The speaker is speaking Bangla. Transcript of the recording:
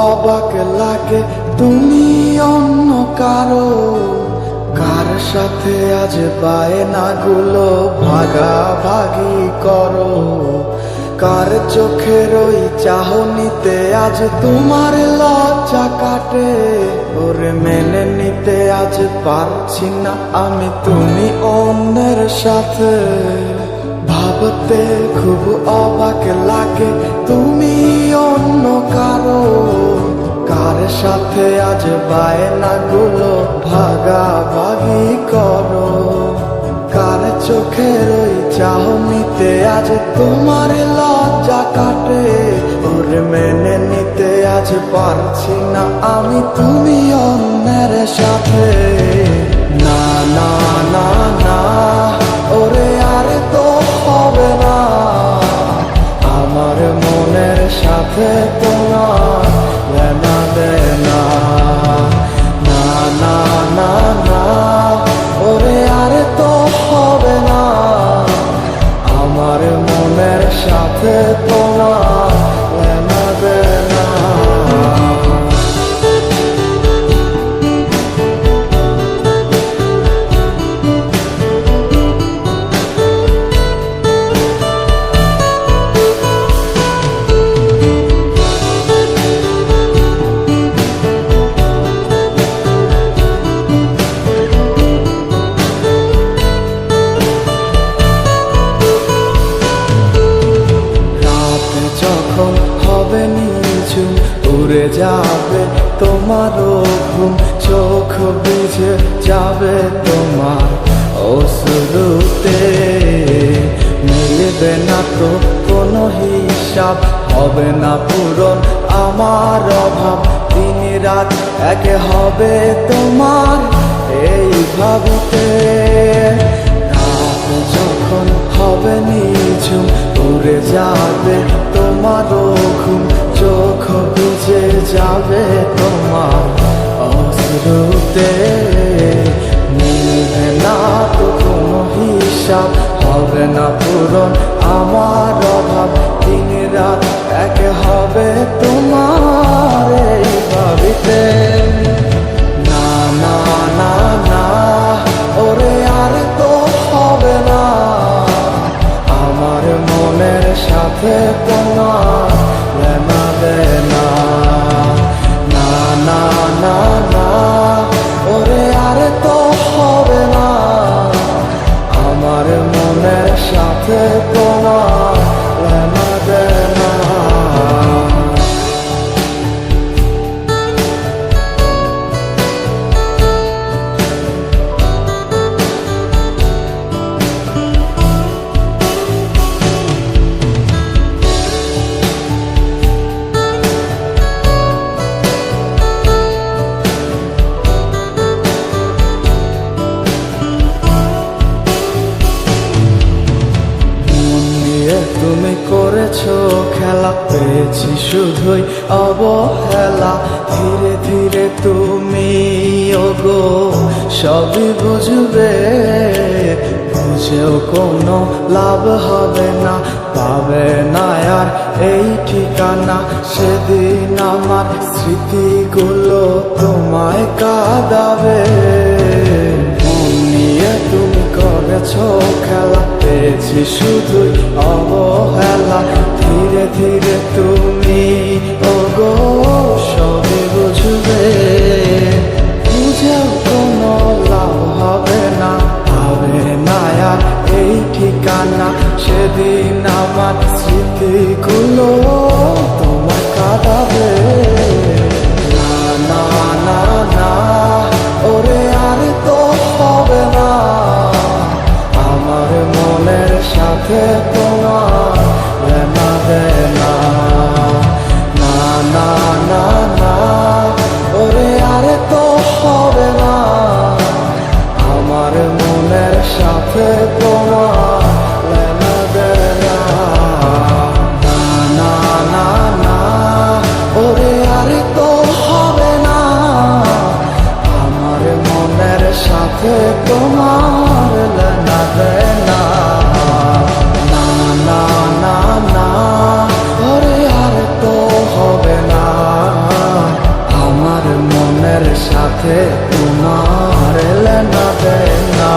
অবাক লাগে তুমি অন্য কারো, কার সাথে আজ বায়নাগুলো ভাগাভাগি করো, কার চোখের ওই চাহনিতে আজ তোমার লজ্জা কাটে। ওরে মেনে নিতে আজ পারছি না আমি তুমি অন্যের সাথে, ভাবতে খুব অবাক লাগে তুমি অন্য কারো, কার সাথে আজ বায়নাগুলো ভাগাভাগি করো, কার চোখের ওই চাহনিতে আজ তোমার লজ্জা কাটে। ওরে মেনে নিতে আজ পারছি না আমি তুমি অন্যের সাথে। না না না না ওরে আর তো হবে না, আমার মনের সাথে তোমার লেনা দেনা। না না না না ওরে আর তো হবে না, আমার মনের সাথে তোমার লেনা দেনা। যখন হবে নিঝুম উড়ে যাবে তোমারও ঘুম, চোখ ভিজে যাবে তোমার অশ্রুতে, মিলবে না তো কোনো হিসাব, হবে না পূরণ আমার অভাব, দিন রাত এক হবে তোমার এই ভাবিতে। রাত যখন হবে নিঝুম উড়ে যাবে তোমারও ঘুম, চোখ ভিজে যাবে তোমার অশ্রুতে, মিলবে না তো কোনো হিসাব, হবে না পূরণ আমার অভাব, দিন রাত এক হবে তোমার এই ভাবিতে। না না না না ওরে আর তো হবে না, আমার মনের সাথে তোমার লেনা দেনা। না না না না ওরে আর তো হবে না, আমার মনের সাথে তোমার লেনা দেনা। তুমি করেছো খেলা, পেয়েছি শুধুই অবহেলা, ধীরে ধীরে তুমি ওগো সবই বুঝবে, বুঝেও কোনো লাভ হবে না, পাবে না আর এই ঠিকানা, সেদিন আমার স্মৃতিগুলো তোমায় কাঁদাবে। মন নিয়ে তুমি করেছো খেলা, পেয়েছি শুধুই অবহেলা, ধীরে ধীরে তুমি ওগো সবই বুঝবে, বুঝেও কোনো লাভ হবে না, হবে না আর এই ঠিকানা, সেদিন আমার স্মৃতিগুলো তোমার কাঁদাবে। না না না না ওরে আর তো হবে না, আমার মনের সাথে তোমার লেনা দেনা। না না না না ওরে আর তো হবে না, আমার মনের সাথে তোমার লেনা দেনা। না না না না ওরে আর তো হবে না, আমার মনের সাথে তোমার লেনা দেনা। না না না না ওরে আর তো হবে না। তোমার লেনা দেনা